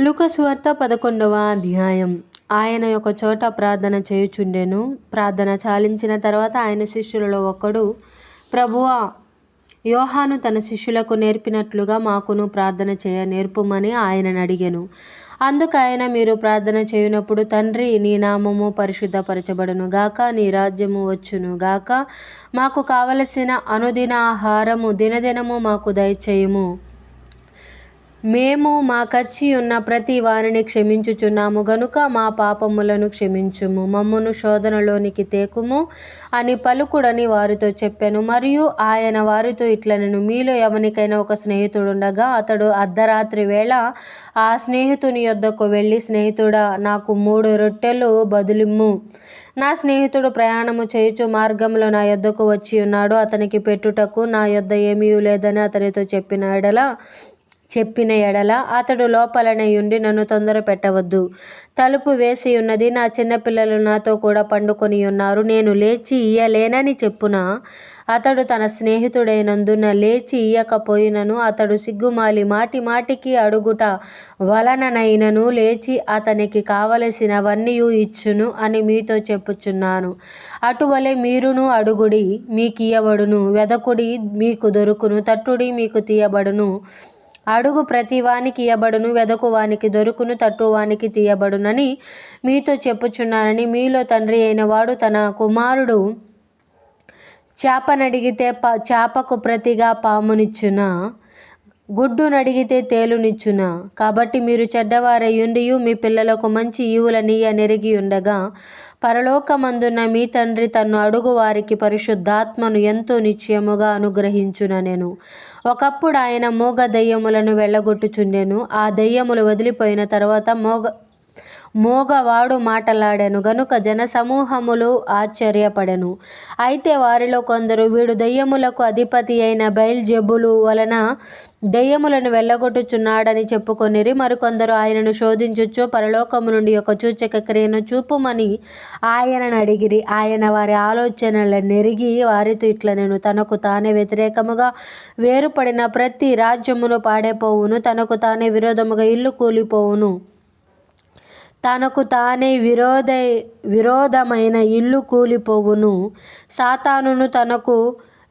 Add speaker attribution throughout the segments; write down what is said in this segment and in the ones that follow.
Speaker 1: లూకా సువార్త 11వ అధ్యాయం. ఆయన ఒక చోట ప్రార్థన చేయుచుండెను. ప్రార్థన చాలించిన తర్వాత ఆయన శిష్యులలో ఒకడు, ప్రభువా, యోహాను తన శిష్యులకు నేర్పినట్లుగా మాకును ప్రార్థన చేయ నేర్పుమని ఆయనను అడిగెను. అందుకు ఆయన, మీరు ప్రార్థన చేయునప్పుడు, తండ్రి, నీ నామము పరిశుద్ధపరచబడును గాక, నీ రాజ్యము వచ్చును గాక, మాకు కావలసిన అనుదిన ఆహారము దినదినము మాకు దయచేయుము. మేము మాకచ్చి ఉన్న ప్రతి వారిని క్షమించుచున్నాము గనుక మా పాపములను క్షమించుము, మమ్మును శోధనలోనికి తేకుము అని పలుకుడని వారితో చెప్పెను. మరియు ఆయన వారితో ఇట్లనెను, మీలో ఎవనికైనా ఒక స్నేహితుడుండగా అతడు అర్ధరాత్రి వేళ ఆ స్నేహితుని యొద్దకు వెళ్ళి, స్నేహితుడా, నాకు 3 రొట్టెలు బదులిమ్ము, నా స్నేహితుడు ప్రయాణము చేయుచు మార్గంలో నా యొద్దకు వచ్చి ఉన్నాడు, అతనికి పెట్టుటకు నా యొద్ద ఏమీ లేదని అతనితో చెప్పిన ఎడల అతడు లోపలనే ఉండి, నన్ను తొందర పెట్టవద్దు, తలుపు వేసి ఉన్నది, నా చిన్నపిల్లలు నాతో కూడా పండుకొని ఉన్నారు, నేను లేచి ఇయ్యలేనని చెప్పున, అతడు తన స్నేహితుడైనందున లేచి ఇయ్యకపోయినను అతడు సిగ్గుమాలి మాటి మాటికి అడుగుట వలననైనను లేచి అతనికి కావలసినవన్నీ ఇచ్చును అని మీతో చెప్పుచున్నాను. అటువలే మీరును అడుగుడి, మీకియ్యబడును, వెదకుడి, మీకు దొరుకును, తట్టుడి, మీకు తీయబడును. అడుగు ప్రతివానికి ఇయ్యబడును, వెదకువానికి దొరుకును, తట్టువానికి తీయబడునని మీతో చెప్పుచున్నానని. మీలో తండ్రి అయిన వాడు తన కుమారుడు చేపనడిగితే చేపకు ప్రతిగా పామునిచ్చునా? గుడ్డునడిగితే తేలునిచ్చునా? కాబట్టి మీరు చెడ్డవారయుండియు మీ పిల్లలకు మంచి ఈవులనియ్య నెరిగి ఉండగా, పరలోకమందున్న మీ తండ్రి తన్ను అడుగు వారికి పరిశుద్ధాత్మను ఎంతో నిశ్చయముగా అనుగ్రహించుననెను. ఒకప్పుడు ఆయన మూగ దెయ్యములను వెళ్ళగొట్టుచుండెను. ఆ దెయ్యములు వదిలిపోయిన తర్వాత మోగవాడు మాటలాడెను గనుక జనసమూహములు ఆశ్చర్యపడెను. అయితే వారిలో కొందరు, వీడు దెయ్యములకు అధిపతి అయిన బయల్జెబూలు వలన దెయ్యములను వెళ్ళగొట్టుచున్నాడని చెప్పుకొనిరి. మరికొందరు ఆయనను శోధించుచు, పరలోకము నుండి ఒక సూచక క్రియను చూపుమని ఆయనను అడిగిరి. ఆయన వారి ఆలోచనలనెరిగి వారితో ఇట్లనెను, తనకు తానే వ్యతిరేకముగా వేరుపడిన ప్రతి రాజ్యమును పాడైపోవును, తనకు తానే విరోధముగా ఇల్లు కూలిపోవును. తనకు తానే విరోధమైన ఇల్లు కూలిపోవును. సాతానును తనకు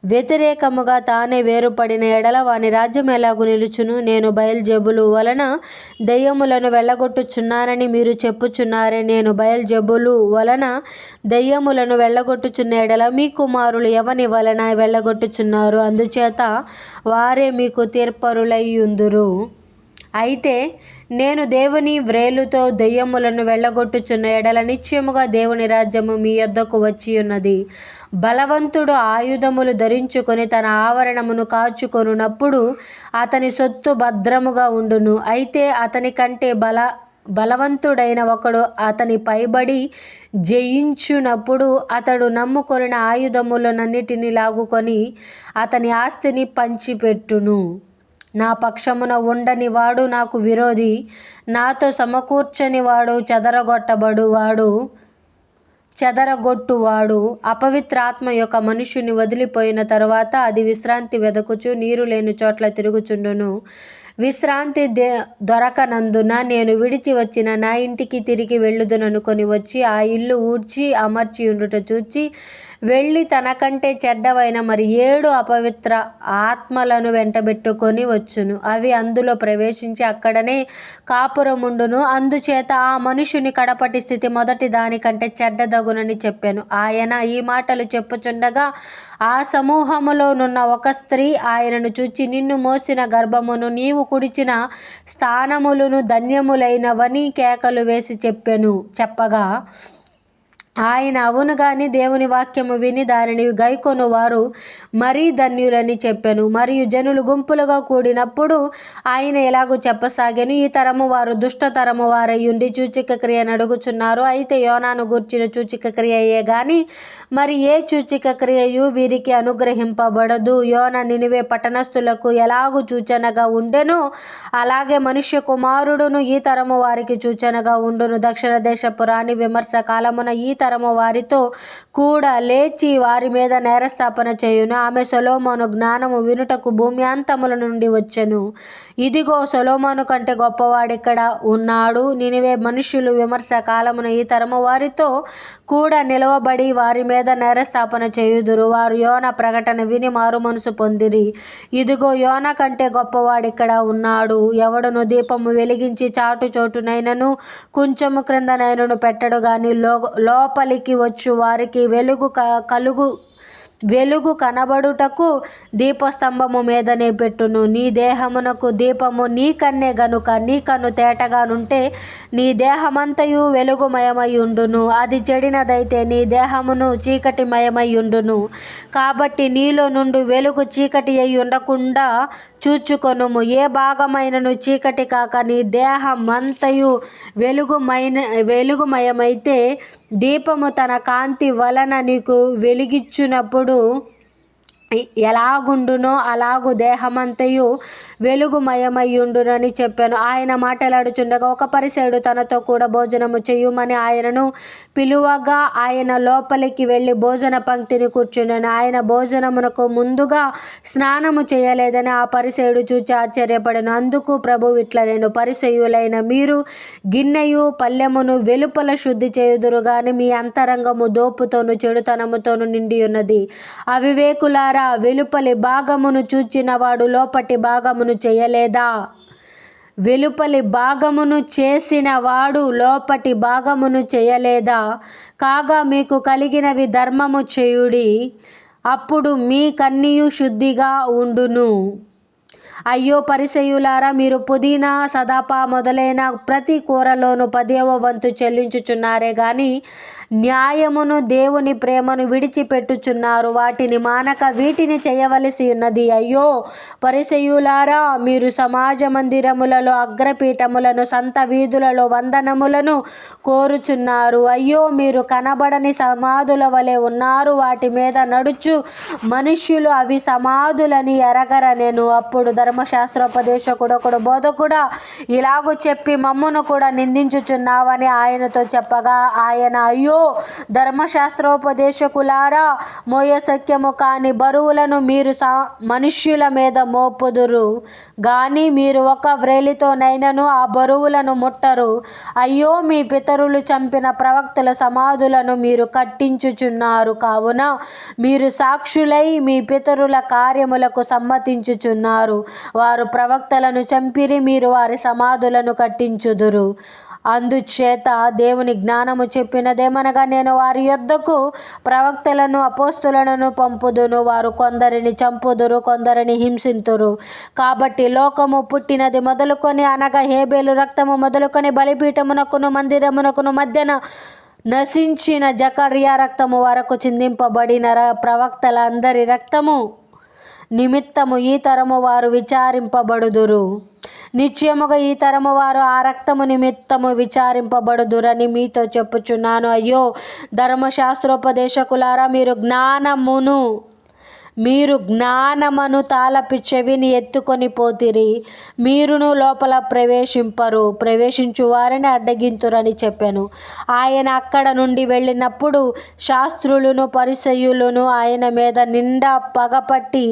Speaker 1: వ్యతిరేకముగా తానే వేరుపడిన ఎడల వాని రాజ్యం ఎలాగు నిలుచును? నేను బయల్జెబూలు వలన దెయ్యములను వెళ్ళగొట్టుచున్నానని మీరు చెప్పుచున్నారే. నేను బయల్జెబూలు వలన దెయ్యములను వెళ్ళగొట్టుచున్న ఎడల మీ కుమారులు ఎవని వలన వెళ్ళగొట్టుచున్నారు? అందుచేత వారే మీకు తీర్పరులైయుందురు. అయితే నేను దేవుని వ్రేలుతో దెయ్యములను వెళ్ళగొట్టుచున్న ఎడల నిశ్చయముగా దేవుని రాజ్యము మీ యొద్దకు వచ్చి ఉన్నది. బలవంతుడు ఆయుధములు ధరించుకొని తన ఆవరణమును కాచుకొనున్నప్పుడు అతని సొత్తు భద్రముగా ఉండును. అయితే అతని కంటే బలవంతుడైన ఒకడు అతని పైబడి జయించునప్పుడు అతడు నమ్ముకొనిన ఆయుధములనన్నిటినీ లాగుకొని అతని ఆస్తిని పంచిపెట్టును. నా పక్షమున ఉండని వాడు నాకు విరోధి, నాతో సమకూర్చని వాడు చెదరగొట్టువాడు. అపవిత్రాత్మ యొక్క మనుష్యుని వదిలిపోయిన తరువాత అది విశ్రాంతి వెదకుచు నీరు లేని చోట్ల తిరుగుచుండును. విశ్రాంతి దొరకనందున నేను విడిచి వచ్చిన నా ఇంటికి తిరిగి వెళ్ళుదుననుకొని వచ్చి ఆ ఇల్లు ఊడ్చి అమర్చి ఉండుట చూచి వెళ్ళి తనకంటే చెడ్డవైన మరి 7 అపవిత్ర ఆత్మలను వెంటబెట్టుకొని వచ్చును. అవి అందులో ప్రవేశించి అక్కడనే కాపురముండును. అందుచేత ఆ మనుషుని కడపటి స్థితి మొదటి దానికంటే చెడ్డదగునని చెప్పాను. ఆయన ఈ మాటలు చెప్పుచుండగా ఆ సమూహములోనున్న ఒక స్త్రీ ఆయనను చూచి, నిన్ను మోసిన గర్భమును నీవు కుడిచిన స్థానములను ధన్యములైనవని కేకలు వేసి చెప్పగా ఆయన, అవును గాని దేవుని వాక్యము విని దానిని గైకొను వారు మరీ ధన్యులని చెప్పెను. మరియు జనులు గుంపులుగా కూడినప్పుడు ఆయన ఎలాగూ చెప్పసాగెను, ఈ తరము వారు దుష్టతరము వారయ్యుండి సూచక క్రియను అడుగుచున్నారు. అయితే యోనాను గూర్చిన సూచక క్రియయే గాని మరి ఏ సూచక క్రియయు వీరికి అనుగ్రహింపబడదు. యోన నినివే పట్టణస్థులకు ఎలాగూ సూచనగా ఉండెనో అలాగే మనుష్య కుమారుడును ఈ తరము వారికి సూచనగా ఉండును. దక్షిణ దేశపు రాణి విమర్శ కాలమున ఈ తరము వారితో కూడా లేచి వారి మీద నేరస్థాపన చేయును. ఆమె సొలొమోను జ్ఞానము వినుటకు భూమి అంతముల నుండి వచ్చెను. ఇదిగో సొలొమోను కంటే గొప్పవాడిక్కడ ఉన్నాడు. నినివే మనుష్యులు విమర్శ కాలమున ఈ తరము వారితో కూడా నిలవబడి వారి మీద నేరస్థాపన చేయుదురు. వారు యోన ప్రకటన విని మారు మనసు పొందిరి. ఇదిగో యోన కంటే గొప్పవాడిక్కడ ఉన్నాడు. ఎవడును దీపము వెలిగించి చాటు చోటునైనను కొంచెము క్రిందనైనను పెట్టడు గాని లోపలికి వచ్చు వారికి వెలుగు కనబడుటకు దీపస్తంభము మీదనే పెట్టును. నీ దేహమునకు దీపము నీ కన్నే గనుక నీ కన్ను తేటగానుంటే నీ దేహమంతయు వెలుగుమయమై ఉండును. అది చెడినదైతే నీ దేహమును చీకటిమయమై ఉండును. కాబట్టి నీలో నుండి వెలుగు చీకటి అయి ఉండకుండా చూచుకొనుము. ఏ భాగమైనను చీకటి కాక నీ దేహమంతయు వెలుగుమయమైతే దీపము తన కాంతి వలన నీకు వెలిగిచ్చునప్పుడు ఎలాగుండునో అలాగు దేహమంతయు వెలుగుమయమయ్యుండునని చెప్పాను. ఆయన మాట్లాడుచుండగా ఒక పరిసయుడు తనతో కూడా భోజనము చేయుమని ఆయనను పిలువగా ఆయన లోపలికి వెళ్ళి భోజన పంక్తిని కూర్చున్నాను. ఆయన భోజనమునకు ముందుగా స్నానము చేయలేదని ఆ పరిసయుడు చూచి ఆశ్చర్యపడను. అందుకు ప్రభువు ఇట్లనెను, పరిసయులైన మీరు గిన్నెయు పల్లెమును వెలుపల శుద్ధి చేయుదురు గాని మీ అంతరంగము దోపుతోను చెడుతనముతోను నిండి ఉన్నది. అవివేకులారా, వెలుపలి భాగమును చూచిన వాడు లోపటి భాగమును చేయలేదా? వెలుపలి భాగమును చేసిన వాడు లోపటి భాగమును చేయలేదా? కాగా మీకు కలిగినవి ధర్మము చేయుడి, అప్పుడు మీ కన్నియు శుద్ధిగా ఉండును. అయ్యో పరిసయ్యులారా, మీరు పుదీనా సదాపా మొదలైన ప్రతి కూరలోను 10వ వంతు చెల్లించుచున్నారే గాని న్యాయమును దేవుని ప్రేమను విడిచిపెట్టుచున్నారు. వాటిని మానక వీటిని చేయవలసి ఉన్నది. అయ్యో పరిసయ్యులారా, మీరు సమాజ మందిరములలో అగ్రపీఠములను సంత వీధులలో వందనములను కోరుచున్నారు. అయ్యో మీరు కనబడని సమాధుల వలె ఉన్నారు. వాటి మీద నడుచు మనుష్యులు అవి సమాధులని ఎరగరనెను. అప్పుడు ధర్మశాస్త్రోపదేశకుడు ఒకడు, బోధకుడా, ఇలాగూ చెప్పి మమ్మును కూడా నిందించుచున్నావని ఆయనతో చెప్పగా ఆయన, అయ్యో ధర్మశాస్త్రోపదేశకులారా, మోయశక్యము కాని బరువులను మీరు మనుష్యుల మీద మోపుదురు గాని మీరు ఒక వ్రేలితోనైనను ఆ బరువులను ముట్టరు. అయ్యో మీ పితరులు చంపిన ప్రవక్తల సమాధులను మీరు కట్టించుచున్నారు. కావున మీరు సాక్షులై మీ పితరుల కార్యములకు సమ్మతించుచున్నారు. వారు ప్రవక్తలను చంపిరి, మీరు వారి సమాధులను కట్టించుదురు. అందుచేత దేవుని జ్ఞానము చెప్పినదేమనగా, నేను వారి యొద్దకు ప్రవక్తలను అపోస్తులను పంపుదును. వారు కొందరిని చంపుదురు, కొందరిని హింసింతురు. కాబట్టి లోకము పుట్టినది మొదలుకొని అనగా హేబేలు రక్తము మొదలుకొని బలిపీఠమునకును మందిరమునకును మధ్యన నశించిన జకర్యా రక్తము వరకు చిందింపబడిన ప్రవక్తలందరి రక్తము నిమిత్తము ఈ తరము వారు విచారింపబడుదురు. నిశ్చయముగా ఈ తరము వారు ఆ రక్తము నిమిత్తము విచారింపబడుదురని మీతో చెప్పుచున్నాను. అయ్యో ధర్మశాస్త్రోపదేశకులారా, మీరు జ్ఞానమును తాళపి చెవిని ఎత్తుకొని పోతిరి. మీరును లోపల ప్రవేశించు వారిని అడ్డగింతురని చెప్పాను. ఆయన అక్కడ నుండి వెళ్ళినప్పుడు శాస్త్రులను పరిసయ్యులను ఆయన మీద నిండా పగపట్టి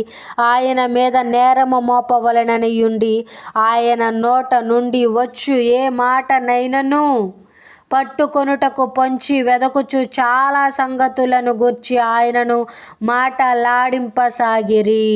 Speaker 1: ఆయన మీద నేరము మోపవలెననియుండి ఆయన నోట నుండి వచ్చు ఏ మాటనైనను పట్టుకొనుటకు పొంచి వెదకుచు చాలా సంగతులను గూర్చి ఆయనను మాటలాడింపసాగిరి.